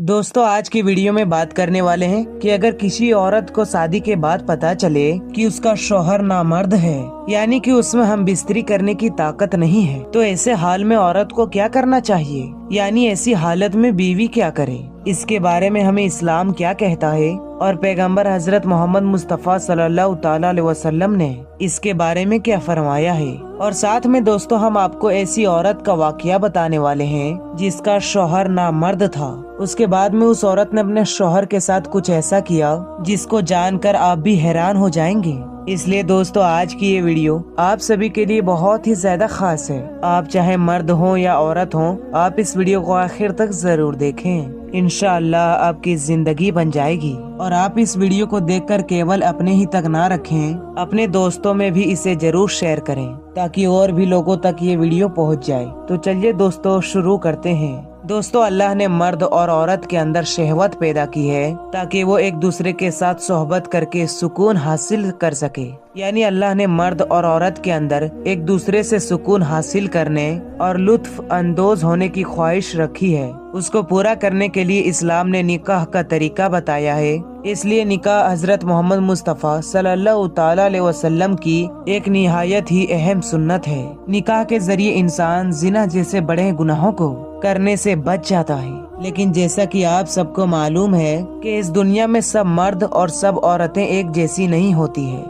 दोस्तों आज की वीडियो में बात करने वाले हैं कि अगर किसी औरत को शादी के बाद पता चले कि उसका शौहर नामर्द है, यानी कि उसमें हम बिस्तरी करने की ताकत नहीं है, तो ऐसे हाल में औरत को क्या करना चाहिए, यानी ऐसी हालत में बीवी क्या करे। इसके बारे में हमें इस्लाम क्या कहता है और पैगंबर हजरत मोहम्मद मुस्तफ़ा सल्लल्लाहु ताला अलैहि वसल्लम ने इसके बारे में क्या फरमाया है। और साथ में दोस्तों हम आपको ऐसी औरत का वाकया बताने वाले हैं जिसका शौहर नामर्द था। उसके बाद में उस औरत ने अपने शौहर के साथ कुछ ऐसा किया जिसको जानकर आप भी हैरान हो जाएंगे। इसलिए दोस्तों आज की ये वीडियो आप सभी के लिए बहुत ही ज्यादा खास है। आप चाहे मर्द हो या औरत हो, आप इस वीडियो को आखिर तक जरूर देखें। इंशाअल्लाह आपकी जिंदगी बन जाएगी। और आप इस वीडियो को देखकर केवल अपने ही तक ना रखें, अपने दोस्तों में भी इसे जरूर शेयर करें ताकि और भी लोगों तक ये वीडियो पहुंच जाए। तो चलिए दोस्तों शुरू करते हैं। दोस्तों अल्लाह ने मर्द और औरत के अंदर शहवत पैदा की है ताकि वो एक दूसरे के साथ सोहबत करके सुकून हासिल कर सके। यानी अल्लाह ने मर्द और औरत के अंदर एक दूसरे से सुकून हासिल करने और लुत्फ अंदोज होने की ख्वाहिश रखी है। उसको पूरा करने के लिए इस्लाम ने निकाह का तरीका बताया है। इसलिए निकाह हजरत मोहम्मद मुस्तफ़ा सल्लल्लाहु ताला अलैहि वसल्लम की एक निहायत ही अहम सुन्नत है। निकाह के जरिए इंसान जिना जैसे बड़े गुनाहों को करने से बच जाता है। लेकिन जैसा कि आप सबको मालूम है कि इस दुनिया में सब मर्द और सब औरतें एक जैसी नहीं होती है।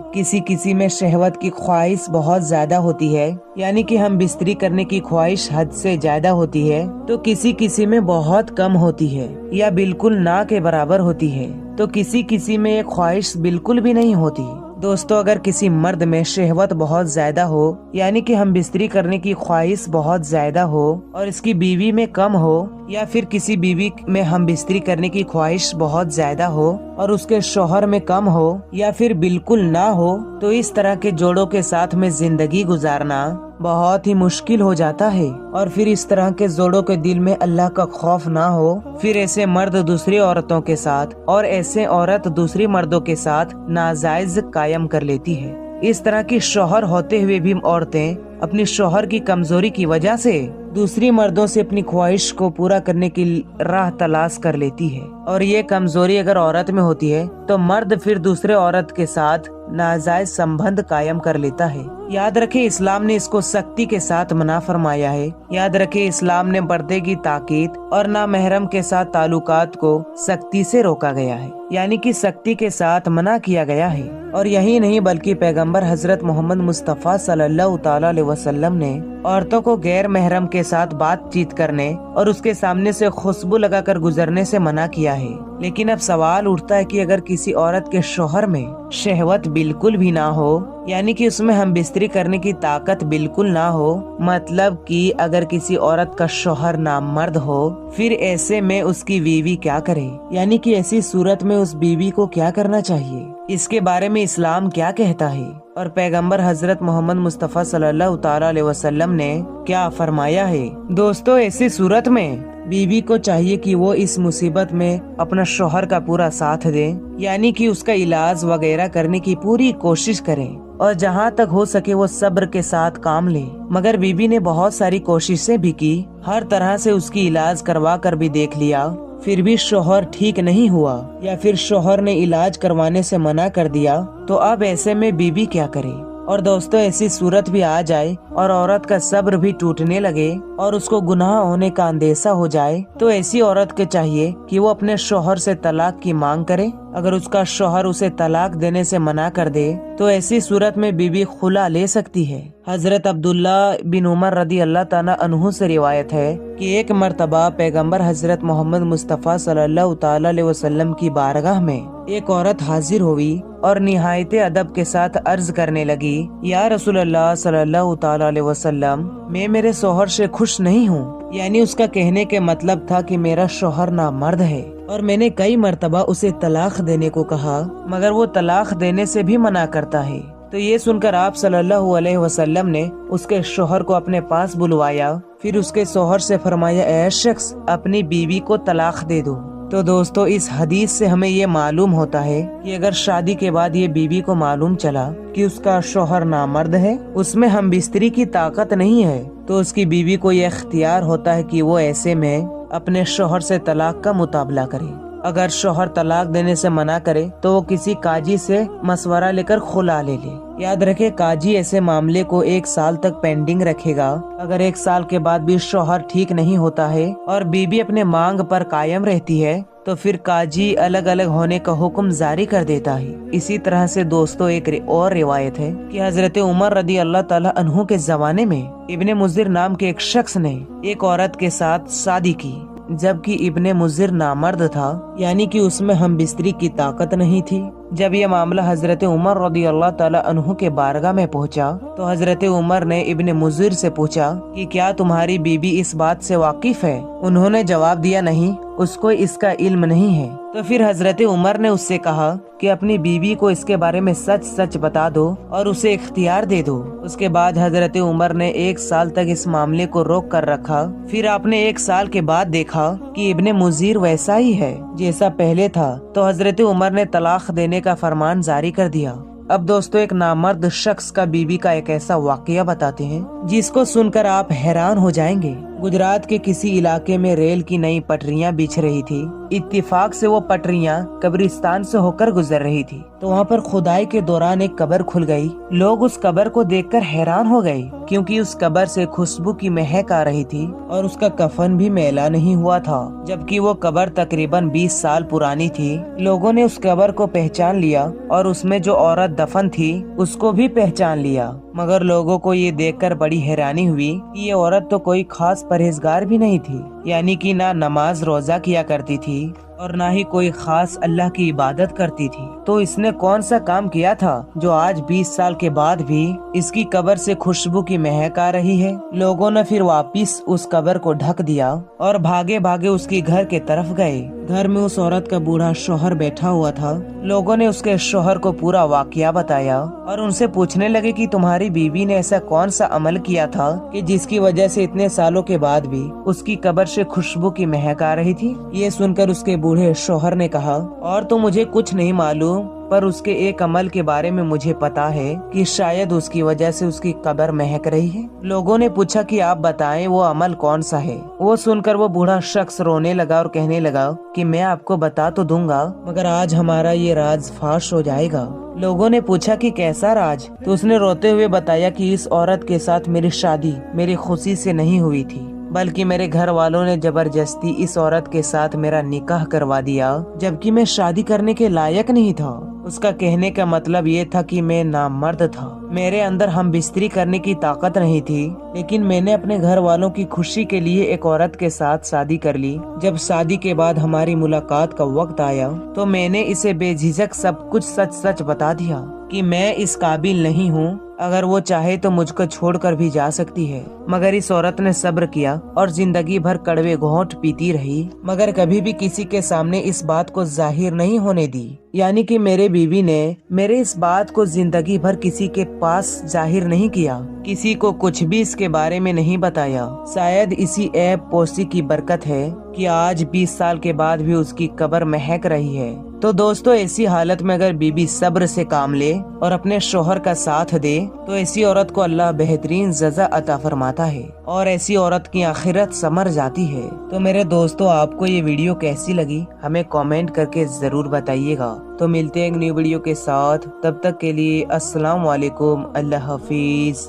किसी में शहवत की ख्वाहिश बहुत ज्यादा होती है, यानी कि हम बिस्तरी करने की ख्वाहिश हद से ज्यादा होती है, तो किसी में बहुत कम होती है या बिल्कुल ना के बराबर होती है, तो किसी में ये ख्वाहिश बिल्कुल भी नहीं होती। दोस्तों अगर किसी मर्द में शहवत बहुत ज्यादा हो, यानी कि हम बिस्तरी करने की ख्वाहिश बहुत ज्यादा हो, और इसकी बीवी में कम हो, या फिर किसी बीवी में हम बिस्तरी करने की ख्वाहिश बहुत ज्यादा हो और उसके शौहर में कम हो या फिर बिल्कुल ना हो, तो इस तरह के जोड़ों के साथ में जिंदगी गुजारना बहुत ही मुश्किल हो जाता है। और फिर इस तरह के जोड़ों के दिल में अल्लाह का खौफ ना हो, फिर ऐसे मर्द दूसरी औरतों के साथ और ऐसे औरत दूसरी मर्दों के साथ नाजायज कायम कर लेती है। इस तरह की शौहर होते हुए भी औरतें अपनी शौहर की कमजोरी की वजह से दूसरी मर्दों से अपनी ख्वाहिश को पूरा करने की राह तलाश कर लेती है। और ये कमजोरी अगर औरत में होती है तो मर्द फिर दूसरे औरत के साथ नाजायज संबंध कायम कर लेता है। याद रखे इस्लाम ने इसको सख्ती के साथ मना फरमाया है। याद रखे इस्लाम ने पर्दे की ताकीद और नामहरम के साथ ताल्लुकात को सख्ती से रोका गया है, यानी कि सख्ती के साथ मना किया गया है। और यही नहीं बल्कि पैगंबर हजरत मोहम्मद मुस्तफ़ा सल्लल्लाहु ताला अलैहि वसल्लम ने औरतों को गैर महरम के साथ बातचीत करने और उसके सामने से खुशबू लगाकर गुजरने से मना किया है। लेकिन अब सवाल उठता है कि अगर किसी औरत के शौहर में शहवत बिल्कुल भी ना हो, यानी कि उसमें हम बिस्तरी करने की ताकत बिल्कुल ना हो, मतलब कि अगर किसी औरत का शौहर नामर्द हो, फिर ऐसे में उसकी बीवी क्या करे, यानी कि ऐसी सूरत में उस बीवी को क्या करना चाहिए। इसके बारे में इस्लाम क्या कहता है और पैगंबर हजरत मोहम्मद मुस्तफ़ा सल्लल्लाहु ताला अलैहि वसल्लम ने क्या फरमाया है। दोस्तों ऐसी सूरत में बीवी को चाहिए कि वो इस मुसीबत में अपना शौहर का पूरा साथ दे, यानी कि उसका इलाज वगैरह करने की पूरी कोशिश करें और जहाँ तक हो सके वो सब्र के साथ काम ले। मगर बीवी ने बहुत सारी कोशिशें भी की, हर तरह से उसकी इलाज करवा कर भी देख लिया, फिर भी शौहर ठीक नहीं हुआ या फिर शौहर ने इलाज करवाने से मना कर दिया, तो अब ऐसे में बीवी क्या करे। और दोस्तों ऐसी सूरत भी आ जाए और औरत का सब्र भी टूटने लगे और उसको गुनाह होने का अंदेशा हो जाए, तो ऐसी औरत के चाहिए कि वो अपने शौहर से तलाक की मांग करे। अगर उसका शौहर उसे तलाक देने से मना कर दे तो ऐसी सूरत में बीवी खुला ले सकती है। हजरत अब्दुल्ला बिन उमर रदी अल्लाह ताला अन्हु से रिवायत है कि एक मर्तबा पैगंबर हजरत मोहम्मद मुस्तफ़ा सल्लल्लाहु ताला अलैहि वसल्लम की बारगाह में एक औरत हाजिर हुई और निहायत अदब के साथ अर्ज करने लगी, या रसूल अल्लाह सल्लल्लाहु ताला अलैहि वसल्लम, मैं मेरे शौहर से खुश नहीं हूँ। यानी उसका कहने के मतलब था कि मेरा शौहर नामर्द है और मैंने कई मर्तबा उसे तलाक देने को कहा, मगर वो तलाक देने से भी मना करता है। तो ये सुनकर आप सल्लल्लाहु अलैहि वसल्लम ने उसके शौहर को अपने पास बुलवाया, फिर उसके शौहर से फरमाया, ऐ शख्स अपनी बीवी को तलाक दे दो। तो दोस्तों इस हदीस से हमें ये मालूम होता है कि अगर शादी के बाद ये बीवी को मालूम चला कि उसका शौहर नामर्द है, उसमें हम बिस्तरी की ताकत नहीं है, तो उसकी बीवी को ये इख्तियार होता है कि वो ऐसे में अपने शौहर से तलाक का मुताबला करे। अगर शौहर तलाक देने से मना करे तो वो किसी काजी से मशवरा लेकर खुला ले ले। याद रखे, काजी ऐसे मामले को 1 साल तक पेंडिंग रखेगा। अगर 1 साल के बाद भी शौहर ठीक नहीं होता है और बीबी अपने मांग पर कायम रहती है तो फिर काजी अलग अलग होने का हुक्म जारी कर देता है। इसी तरह से दोस्तों एक और रिवायत है कि हजरत उमर रदी अल्लाह ताला अन्हु के जमाने में इब्ने मुज़िर नाम के एक शख्स ने एक औरत के साथ शादी की, जबकि इब्ने मुज़िर नामर्द था, यानी कि उसमें हम बिस्तरी की ताकत नहीं थी। जब यह मामला हजरत उमर रदी अल्लाह ताला अन्हु के बारगाह में पहुंचा तो हजरत उमर ने इब्ने मुज़िर से पूछा कि क्या तुम्हारी बीबी इस बात से वाकिफ है? उन्होंने जवाब दिया नहीं, उसको इसका इल्म नहीं है। तो फिर हजरत उमर ने उससे कहा कि अपनी बीवी को इसके बारे में सच सच बता दो और उसे इख्तियार दे दो। उसके बाद हजरत उमर ने 1 साल तक इस मामले को रोक कर रखा। फिर आपने 1 साल के बाद देखा कि इब्ने मुज़िर वैसा ही है जैसा पहले था, तो हजरत उमर ने तलाक देने का फरमान जारी कर दिया। अब दोस्तों एक नामर्द शख्स का बीवी का एक ऐसा वाकया बताते हैं जिसको सुनकर आप हैरान हो जाएंगे। गुजरात के किसी इलाके में रेल की नई पटरियां बिछ रही थी। इत्तेफाक से वो पटरियां कब्रिस्तान से होकर गुजर रही थी, तो वहाँ पर खुदाई के दौरान एक कब्र खुल गई। लोग उस कब्र को देखकर हैरान हो गए क्योंकि उस कब्र से खुशबू की महक आ रही थी और उसका कफन भी मैला नहीं हुआ था, जबकि वो कब्र तकरीबन 20 साल पुरानी थी। लोगों ने उस कब्र को पहचान लिया और उसमें जो औरत दफन थी उसको भी पहचान लिया, मगर लोगों को ये देखकर बड़ी हैरानी हुई कि ये औरत तो कोई खास परहेजगार भी नहीं थी, यानी कि ना नमाज रोजा किया करती थी और ना ही कोई खास अल्लाह की इबादत करती थी। तो इसने कौन सा काम किया था जो आज 20 साल के बाद भी इसकी कब्र से खुशबू की महक आ रही है? लोगों ने फिर वापिस उस कब्र को ढक दिया और भागे भागे उसकी घर के तरफ गए। घर में उस औरत का बूढ़ा शौहर बैठा हुआ था। लोगों ने उसके शौहर को पूरा वाकया बताया और उनसे पूछने लगे कि तुम्हारी बीवी ने ऐसा कौन सा अमल किया था कि जिसकी वजह से इतने सालों के बाद भी उसकी कब्र से खुशबू की महक आ रही थी। ये सुनकर उसके बूढ़े शौहर ने कहा, और तो मुझे कुछ नहीं मालूम, पर उसके एक अमल के बारे में मुझे पता है कि शायद उसकी वजह से उसकी कब्र महक रही है। लोगों ने पूछा कि आप बताएं वो अमल कौन सा है। वो सुनकर वो बूढ़ा शख्स रोने लगा और कहने लगा कि मैं आपको बता तो दूंगा, मगर आज हमारा ये राज फाश हो जाएगा। लोगों ने पूछा कि कैसा राज? तो उसने रोते हुए बताया कि इस औरत के साथ मेरी शादी मेरी खुशी से नहीं हुई थी, बल्कि मेरे घर वालों ने जबरदस्ती इस औरत के साथ मेरा निकाह करवा दिया, जबकि मैं शादी करने के लायक नहीं था। उसका कहने का मतलब ये था कि मैं नामर्द था, मेरे अंदर हम बिस्तरी करने की ताकत नहीं थी, लेकिन मैंने अपने घर वालों की खुशी के लिए एक औरत के साथ शादी कर ली। जब शादी के बाद हमारी मुलाकात का वक्त आया तो मैंने इसे बेझिझक सब कुछ सच सच बता दिया कि मैं इस काबिल नहीं हूँ, अगर वो चाहे तो मुझको छोड़कर भी जा सकती है। मगर इस औरत ने सब्र किया और जिंदगी भर कड़वे घोंट पीती रही, मगर कभी भी किसी के सामने इस बात को जाहिर नहीं होने दी। यानी कि मेरे बीवी ने मेरे इस बात को जिंदगी भर किसी के पास जाहिर नहीं किया, किसी को कुछ भी इसके बारे में नहीं बताया। शायद इसी ऐब पोसी की बरकत है कि आज 20 साल के बाद भी उसकी कब्र महक रही है। तो दोस्तों ऐसी हालत में अगर बीबी सब्र से काम ले और अपने शौहर का साथ दे तो ऐसी औरत को अल्लाह बेहतरीन सज़ा अता फरमाता है और ऐसी औरत की आखिरत संवर जाती है। तो मेरे दोस्तों आपको ये वीडियो कैसी लगी हमें कमेंट करके जरूर बताइएगा। तो मिलते हैं एक न्यू वीडियो के साथ, तब तक के लिए अस्सलाम वालेकुम, अल्लाह हाफिज।